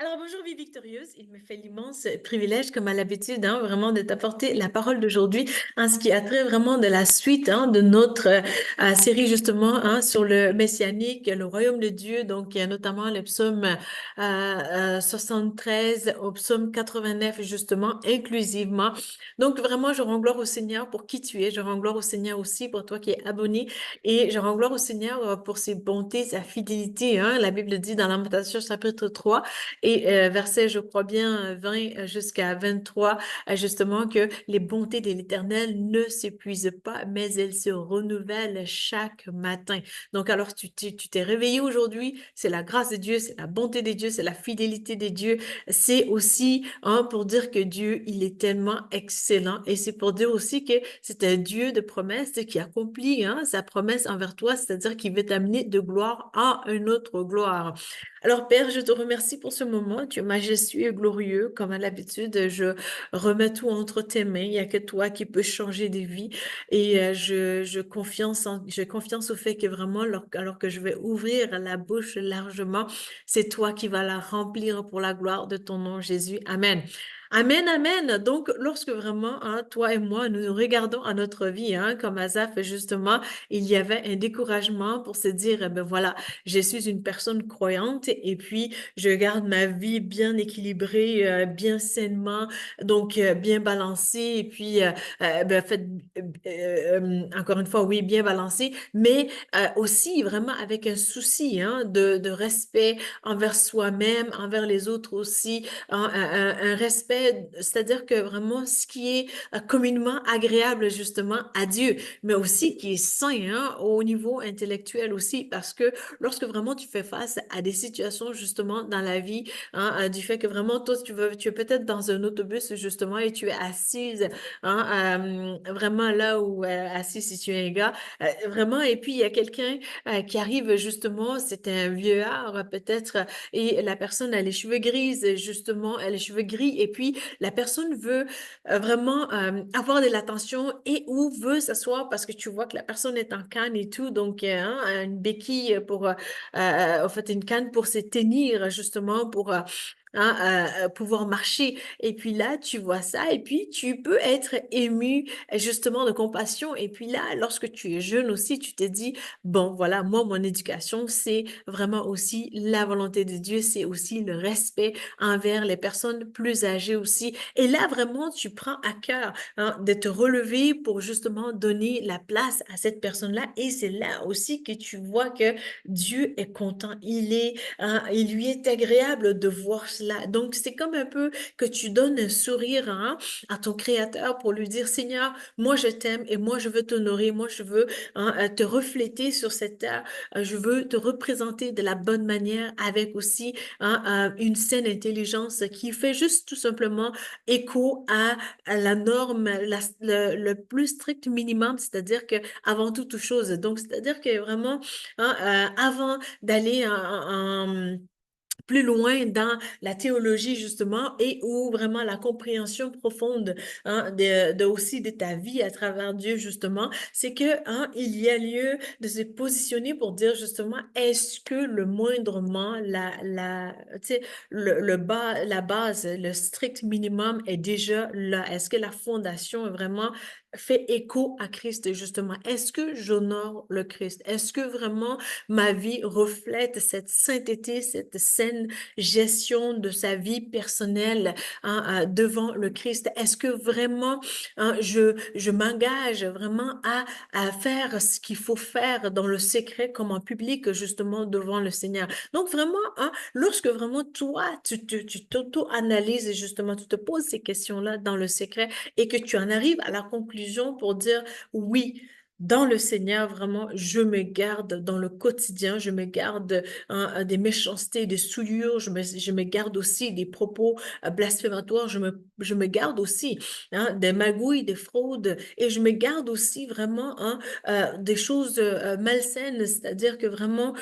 Alors bonjour Vie Victorieuse, il me fait l'immense privilège, comme à l'habitude, vraiment de t'apporter la parole d'aujourd'hui en ce qui a trait vraiment de la suite de notre série justement sur le messianique, le royaume de Dieu, donc il y a notamment le psaume 73 au psaume 89 justement, inclusivement. Donc vraiment, je rends gloire au Seigneur pour qui tu es, je rends gloire au Seigneur aussi pour toi qui es abonné et je rends gloire au Seigneur pour ses bontés, sa fidélité. La Bible dit dans Lamentation chapitre 3 et verset, je crois bien, 20 jusqu'à 23, justement, que les bontés de l'Éternel ne s'épuisent pas, mais elles se renouvellent chaque matin. Donc, alors, tu t'es réveillé aujourd'hui, c'est la grâce de Dieu, c'est la bonté de Dieu, c'est la fidélité de Dieu. C'est aussi pour dire que Dieu, il est tellement excellent. Et c'est pour dire aussi que c'est un Dieu de promesses qui accomplit sa promesse envers toi, c'est-à-dire qu'il veut t'amener de gloire à une autre gloire. Alors, Père, je te remercie pour ce moment. Tu es majestueux et glorieux. Comme à l'habitude, je remets tout entre tes mains. Il n'y a que toi qui peux changer des vies. Et j'ai confiance au fait que vraiment, alors que je vais ouvrir la bouche largement, c'est toi qui vas la remplir pour la gloire de ton nom, Jésus. Amen. Amen, amen. Donc, lorsque vraiment, toi et moi, nous nous regardons à notre vie, comme Asaph, justement, il y avait un découragement pour se dire, eh ben voilà, je suis une personne croyante et puis je garde ma vie bien équilibrée, bien sainement, donc bien balancée et puis encore une fois, oui, bien balancée, mais aussi vraiment avec un souci de respect envers soi-même, envers les autres aussi, un respect, c'est-à-dire que vraiment ce qui est communément agréable justement à Dieu, mais aussi qui est sain au niveau intellectuel aussi, parce que lorsque vraiment tu fais face à des situations justement dans la vie, du fait que vraiment toi tu es peut-être dans un autobus justement et tu es assise, vraiment là où assis si tu es un gars, vraiment et puis il y a quelqu'un qui arrive justement, c'est un vieillard peut-être et la personne a les cheveux grises justement, elle a les cheveux gris et puis la personne veut vraiment avoir de l'attention et ou veut s'asseoir parce que tu vois que la personne est en canne et tout, donc une béquille pour en fait, une canne pour se tenir, justement, pour pouvoir marcher. Et puis là, tu vois ça, et puis tu peux être ému, justement, de compassion. Et puis là, lorsque tu es jeune aussi, tu te dis, bon, voilà, moi, mon éducation, c'est vraiment aussi la volonté de Dieu, c'est aussi le respect envers les personnes plus âgées aussi. Et là, vraiment, tu prends à cœur de te relever pour justement donner la place à cette personne-là. Et c'est là aussi que tu vois que Dieu est content. Il lui est agréable de voir cela. Donc, c'est comme un peu que tu donnes un sourire à ton Créateur pour lui dire, Seigneur, moi je t'aime et moi je veux t'honorer, moi je veux te refléter sur cette terre, je veux te représenter de la bonne manière avec aussi une saine intelligence qui fait juste tout simplement écho à la norme, le plus strict minimum, c'est-à-dire que avant toute chose. Donc, c'est-à-dire que vraiment, avant d'aller plus loin dans la théologie justement et où vraiment la compréhension profonde aussi de ta vie à travers Dieu justement, c'est que il y a lieu de se positionner pour dire justement est-ce que le moindrement tu sais, la base, le strict minimum est déjà là? Est-ce que la fondation est vraiment fait écho à Christ justement? Est-ce que j'honore le Christ? Est-ce que vraiment ma vie reflète cette sainteté, cette saine gestion de sa vie personnelle devant le Christ? Est-ce que vraiment je m'engage vraiment à faire ce qu'il faut faire dans le secret comme en public, justement devant le Seigneur? Donc vraiment, lorsque vraiment toi, tu t'auto-analyses et justement tu te poses ces questions-là dans le secret et que tu en arrives à la conclusion pour dire oui, dans le Seigneur, vraiment, je me garde dans le quotidien, je me garde des méchancetés, des souillures, je me garde aussi des propos blasphématoires, je me garde aussi des magouilles, des fraudes, et je me garde aussi vraiment des choses malsaines, c'est-à-dire que vraiment,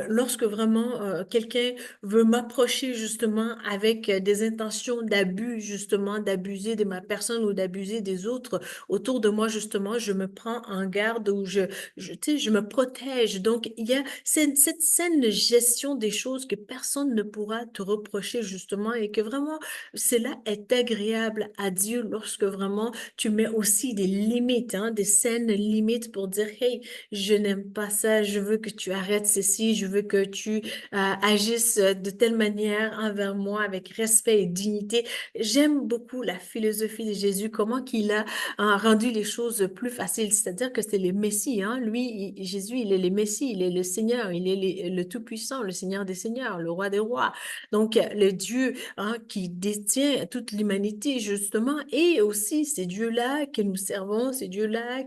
lorsque vraiment quelqu'un veut m'approcher justement avec des intentions d'abus, justement, d'abuser de ma personne ou d'abuser des autres autour de moi, justement, je me prends en garde garde ou tu sais, je me protège. Donc, il y a cette saine gestion des choses que personne ne pourra te reprocher justement et que vraiment, cela est agréable à Dieu lorsque vraiment tu mets aussi des limites, hein, des saines limites pour dire, hey, je n'aime pas ça, je veux que tu arrêtes ceci, je veux que tu agisses de telle manière envers moi avec respect et dignité. J'aime beaucoup la philosophie de Jésus, comment qu'il a rendu les choses plus faciles, c'est-à-dire que c'est le Messie, hein. Lui, Jésus, il est le Messie, il est le Seigneur, il est le Tout-Puissant, le Seigneur des Seigneurs, le Roi des Rois. Donc, le Dieu hein, qui détient toute l'humanité, justement, et aussi ces dieux-là que nous servons, ces dieux-là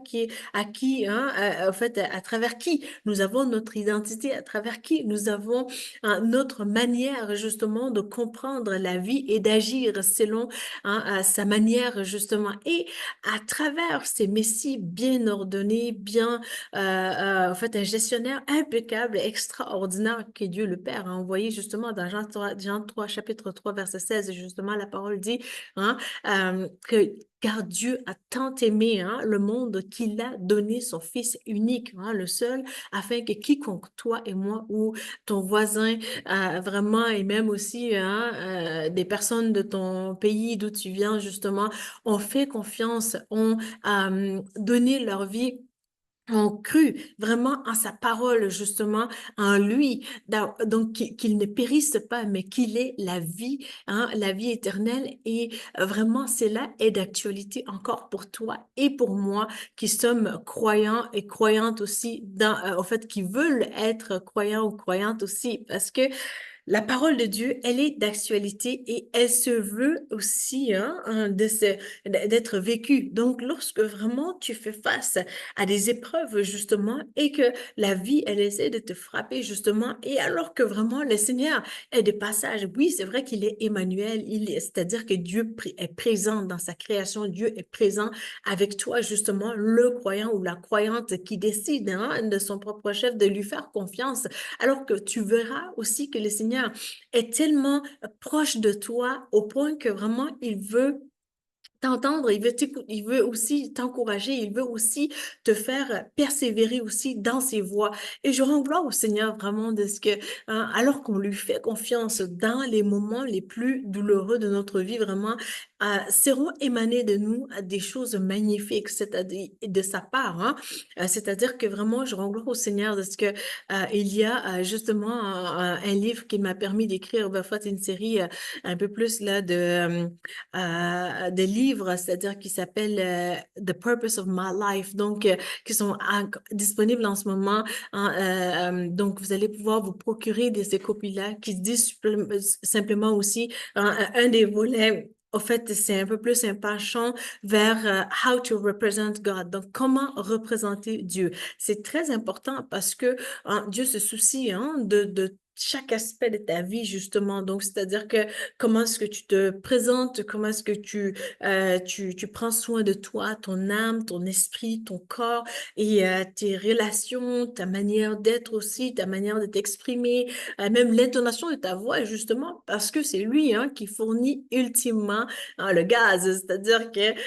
à qui, hein, en fait, à travers qui nous avons notre identité, à travers qui nous avons notre manière, justement, de comprendre la vie et d'agir selon sa manière, justement. Et à travers ces messies bien ordonnés, bien, en fait, un gestionnaire impeccable, extraordinaire que Dieu le Père a envoyé justement dans Jean 3 chapitre 3 verset 16, justement, la parole dit hein, que car Dieu a tant aimé hein, le monde qu'il a donné son Fils unique, hein, le seul, afin que quiconque, toi et moi ou ton voisin, vraiment, et même aussi hein, des personnes de ton pays d'où tu viens, justement, ont fait confiance, ont donné leur vie ont cru vraiment en sa parole, justement, en lui, donc qu'il ne périsse pas, mais qu'il est la vie, hein, la vie éternelle. Et vraiment, cela est d'actualité encore pour toi et pour moi qui sommes croyants et croyantes aussi, au fait, qui veulent être croyants ou croyantes aussi, parce que la parole de Dieu, elle est d'actualité et elle se veut aussi d'être vécue. Donc, lorsque vraiment tu fais face à des épreuves, justement, et que la vie, elle essaie de te frapper, justement, et alors que vraiment le Seigneur est de passage, oui, c'est vrai qu'il est Emmanuel, c'est-à-dire que Dieu est présent dans sa création, Dieu est présent avec toi, justement, le croyant ou la croyante qui décide hein, de son propre chef de lui faire confiance alors que tu verras aussi que le Seigneur est tellement proche de toi au point que vraiment il veut t'entendre, il veut aussi t'encourager, il veut aussi te faire persévérer aussi dans ses voies. Et je rends gloire au Seigneur vraiment de ce que, alors qu'on lui fait confiance dans les moments les plus douloureux de notre vie, vraiment, seront émanés de nous des choses magnifiques, c'est-à-dire de sa part, hein. C'est-à-dire que vraiment, je rends gloire au Seigneur de ce que il y a justement un livre qui m'a permis d'écrire, ben, en fait, une série un peu plus là de livres, c'est-à-dire qui s'appelle The Purpose of My Life, donc qui sont disponibles en ce moment. Donc, vous allez pouvoir vous procurer de ces copies-là qui se disent simplement aussi un des volets. Au fait, c'est un peu plus un penchant vers how to represent God. Donc, comment représenter Dieu. C'est très important parce que Dieu se soucie hein, de chaque aspect de ta vie, justement. Donc, c'est-à-dire que comment est-ce que tu te présentes, comment est-ce que tu prends soin de toi, ton âme, ton esprit, ton corps et tes relations, ta manière d'être aussi, ta manière de t'exprimer, même l'intonation de ta voix, justement, parce que c'est lui hein, qui fournit ultimement le gaz, c'est-à-dire que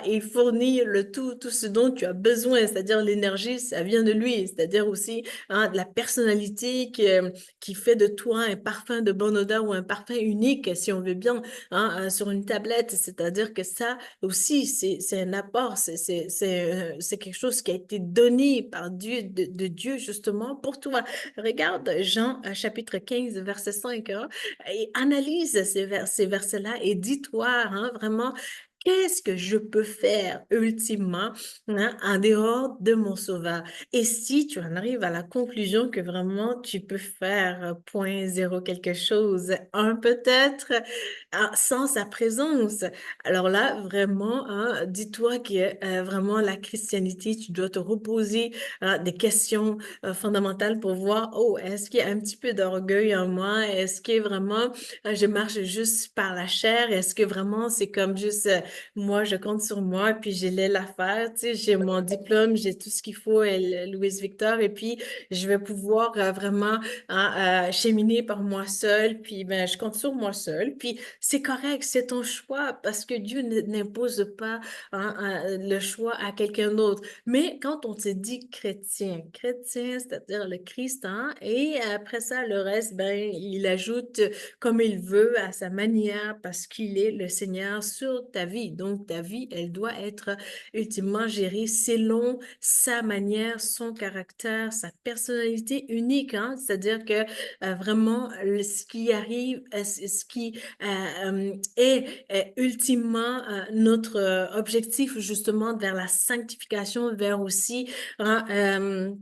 il fournit tout ce dont tu as besoin, c'est-à-dire l'énergie, ça vient de lui, c'est-à-dire aussi hein, la personnalité qui fait de toi un parfum de bonne odeur ou un parfum unique, si on veut bien, hein, sur une tablette. C'est-à-dire que ça aussi, c'est un apport, c'est quelque chose qui a été donné par Dieu, de Dieu justement pour toi. Regarde Jean chapitre 15, verset 5, hein, et analyse ces versets-là et dis-toi hein, vraiment, qu'est-ce que je peux faire ultimement hein, en dehors de mon sauveur? Et si tu en arrives à la conclusion que vraiment tu peux faire point zéro quelque chose, un peut-être, sans sa présence, alors là, vraiment, hein, dis-toi que vraiment la christianité, tu dois te reposer des questions fondamentales pour voir, oh, est-ce qu'il y a un petit peu d'orgueil en moi? Est-ce que vraiment je marche juste par la chair? Est-ce que vraiment c'est comme juste moi, je compte sur moi, puis j'ai l'affaire, tu sais, j'ai mon diplôme, j'ai tout ce qu'il faut, Louise Victor, et puis je vais pouvoir vraiment hein, cheminer par moi seule, puis ben, je compte sur moi seule, puis c'est correct, c'est ton choix, parce que Dieu n'impose pas hein, le choix à quelqu'un d'autre. Mais quand on se dit chrétien, chrétien, c'est-à-dire le Christ, hein, et après ça, le reste, ben, il ajoute comme il veut, à sa manière, parce qu'il est le Seigneur sur ta vie. Donc, ta vie, elle doit être ultimement gérée selon sa manière, son caractère, sa personnalité unique, hein. C'est-à-dire que vraiment, ce qui arrive, ce qui est ultimement notre objectif, justement, vers la sanctification, vers aussi hein,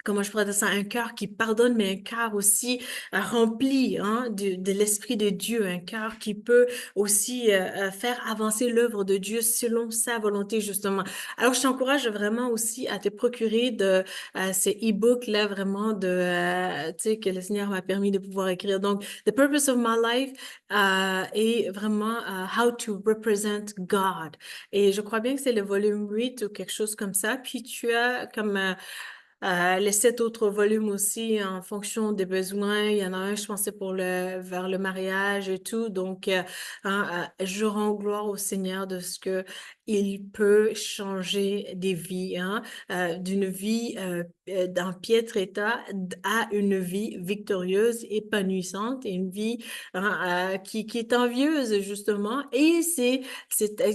comment je pourrais dire ça, un cœur qui pardonne, mais un cœur aussi rempli hein, de l'Esprit de Dieu, un cœur qui peut aussi faire avancer l'œuvre de Dieu selon sa volonté, justement. Alors, je t'encourage vraiment aussi à te procurer de ces e-books-là, vraiment, tu sais, que le Seigneur m'a permis de pouvoir écrire. Donc, The Purpose of My Life et vraiment How to Represent God. Et je crois bien que c'est le volume 8 ou quelque chose comme ça. Puis, tu as comme... les 7 autres volumes aussi en fonction des besoins. Il y en a un, je pensais, vers le mariage et tout. Donc, hein, je rends gloire au Seigneur de ce que il peut changer des vies, hein, d'une vie dans piètre état à une vie victorieuse, épanouissante et une vie hein, qui est envieuse, justement. Et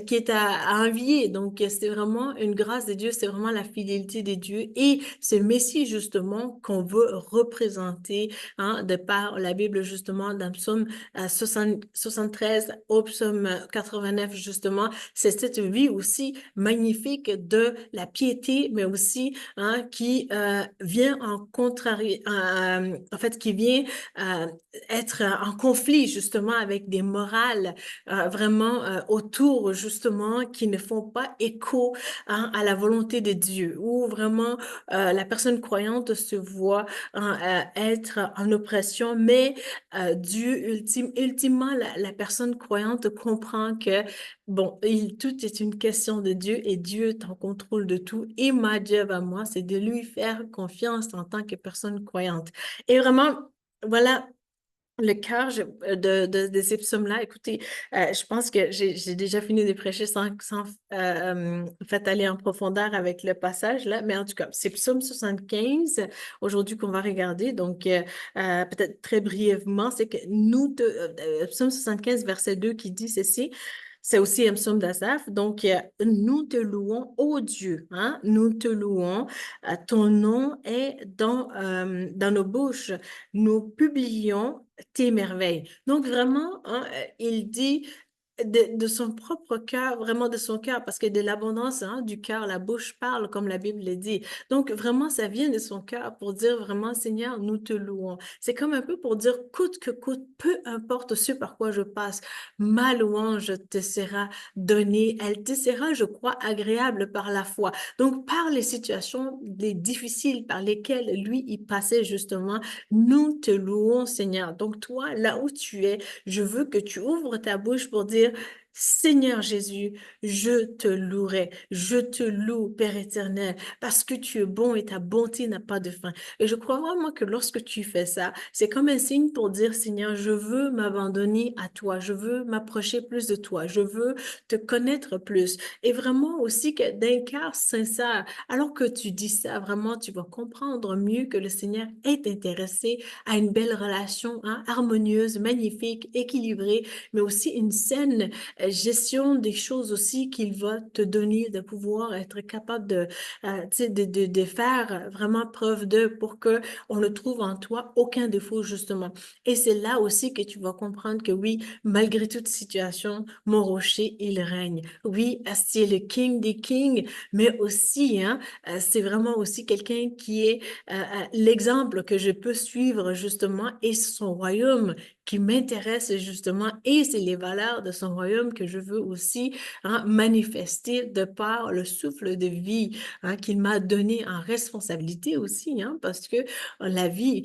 qui est à envier. Donc, c'est vraiment une grâce de Dieu, c'est vraiment la fidélité de Dieu et ce Messie, justement, qu'on veut représenter hein, de par la Bible, justement, dans Psaume 73 au Psaume 89, justement. C'est cette vie aussi magnifique de la piété, mais aussi hein, qui vient en contrarié, en fait, qui vient euh, être en conflit, justement, avec des morales vraiment autour, justement, qui ne font pas écho hein, à la volonté de Dieu, où vraiment la personne croyante se voit hein, être en oppression, mais ultimement, la personne croyante comprend que, bon, tout est une question de Dieu et Dieu est en contrôle de tout. Et ma job à moi, c'est de lui faire confiance en tant que personne croyante. Et vraiment, voilà le cœur de ces psaumes-là, écoutez, je pense que j'ai déjà fini de prêcher sans en fait aller en profondeur avec le passage là, mais en tout cas, c'est Psaume 75 aujourd'hui qu'on va regarder. Donc, peut-être très brièvement, c'est que Psaume 75, verset 2 qui dit ceci. C'est aussi un psaume d'Asaph. Donc, nous te louons, ô Dieu, hein? Nous te louons. Ton nom est dans nos bouches. Nous publions tes merveilles. Donc, vraiment, hein, il dit de son propre cœur, vraiment de son cœur, parce que de l'abondance hein, du cœur, la bouche parle, comme la Bible le dit. Donc, vraiment, ça vient de son cœur pour dire vraiment, Seigneur, nous te louons. C'est comme un peu pour dire, coûte que coûte, peu importe ce par quoi je passe, ma louange te sera donnée. Elle te sera, je crois, agréable par la foi. Donc, par les situations les difficiles par lesquelles lui, il passait justement, nous te louons, Seigneur. Donc, toi, là où tu es, je veux que tu ouvres ta bouche pour dire, Seigneur Jésus, je te louerai, je te loue, Père éternel, parce que tu es bon et ta bonté n'a pas de fin. Et je crois vraiment que lorsque tu fais ça, c'est comme un signe pour dire, Seigneur, je veux m'abandonner à toi, je veux m'approcher plus de toi, je veux te connaître plus. Et vraiment aussi que d'un cœur sincère, alors que tu dis ça, vraiment, tu vas comprendre mieux que le Seigneur est intéressé à une belle relation hein, harmonieuse, magnifique, équilibrée, mais aussi une saine gestion des choses aussi qu'il va te donner, de pouvoir être capable tu sais, de faire vraiment preuve de pour que on ne trouve en toi aucun défaut, justement. Et c'est là aussi que tu vas comprendre que oui, malgré toute situation, mon rocher, il règne. Oui, c'est le King des Kings, mais aussi, hein, c'est vraiment aussi quelqu'un qui est l'exemple que je peux suivre, justement, et son royaume qui m'intéressent justement et c'est les valeurs de son royaume que je veux aussi manifester de par le souffle de vie qu'il m'a donné en responsabilité aussi, parce que la vie,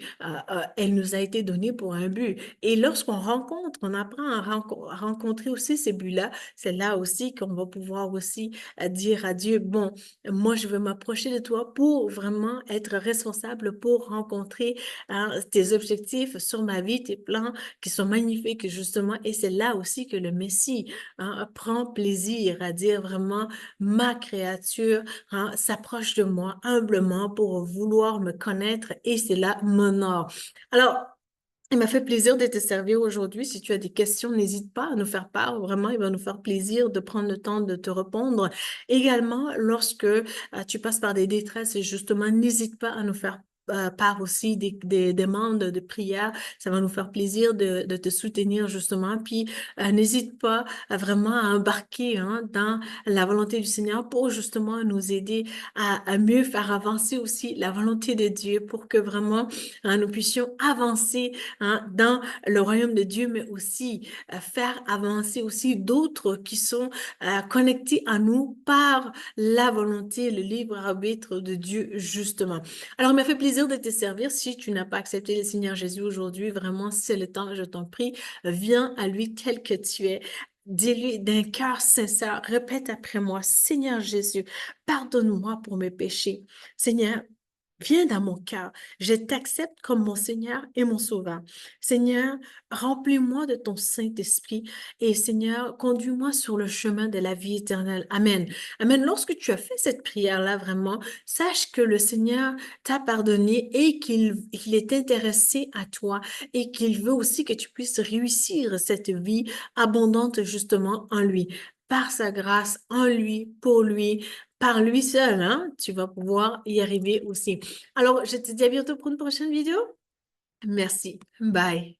elle nous a été donnée pour un but. Et lorsqu'on rencontre, on apprend à rencontrer aussi ces buts-là, c'est là aussi qu'on va pouvoir aussi dire à Dieu, bon, moi, je veux m'approcher de toi pour vraiment être responsable, pour rencontrer tes objectifs sur ma vie, tes plans qui sont magnifiques, justement. Et c'est là aussi que le Messie prend plaisir à dire vraiment, ma créature s'approche de moi humblement pour vouloir me connaître et c'est là mon or. Alors, il m'a fait plaisir de te servir aujourd'hui. Si tu as des questions, n'hésite pas à nous faire part. Vraiment, il va nous faire plaisir de prendre le temps de te répondre. Également, lorsque tu passes par des détresses, justement, n'hésite pas à nous faire part aussi des demandes de prière. Ça va nous faire plaisir de te soutenir, justement. Puis, n'hésite pas vraiment à embarquer dans la volonté du Seigneur pour justement nous aider à mieux faire avancer aussi la volonté de Dieu pour que vraiment nous puissions avancer dans le royaume de Dieu, mais aussi faire avancer aussi d'autres qui sont connectés à nous par la volonté, le libre arbitre de Dieu, justement. Alors, il m'a fait plaisir de te servir. Si tu n'as pas accepté le Seigneur Jésus aujourd'hui, vraiment, c'est le temps, je t'en prie, viens à lui tel que tu es. Dis-lui d'un cœur sincère, répète après moi, Seigneur Jésus, pardonne-moi pour mes péchés. Seigneur, viens dans mon cœur. Je t'accepte comme mon Seigneur et mon Sauveur. Seigneur, remplis-moi de ton Saint-Esprit et Seigneur, conduis-moi sur le chemin de la vie éternelle. Amen. Amen. Lorsque tu as fait cette prière-là, vraiment, sache que le Seigneur t'a pardonné et qu'il est intéressé à toi et qu'il veut aussi que tu puisses réussir cette vie abondante justement en lui. Par sa grâce, en lui, pour lui, par lui seul, tu vas pouvoir y arriver aussi. Alors, je te dis à bientôt pour une prochaine vidéo. Merci. Bye.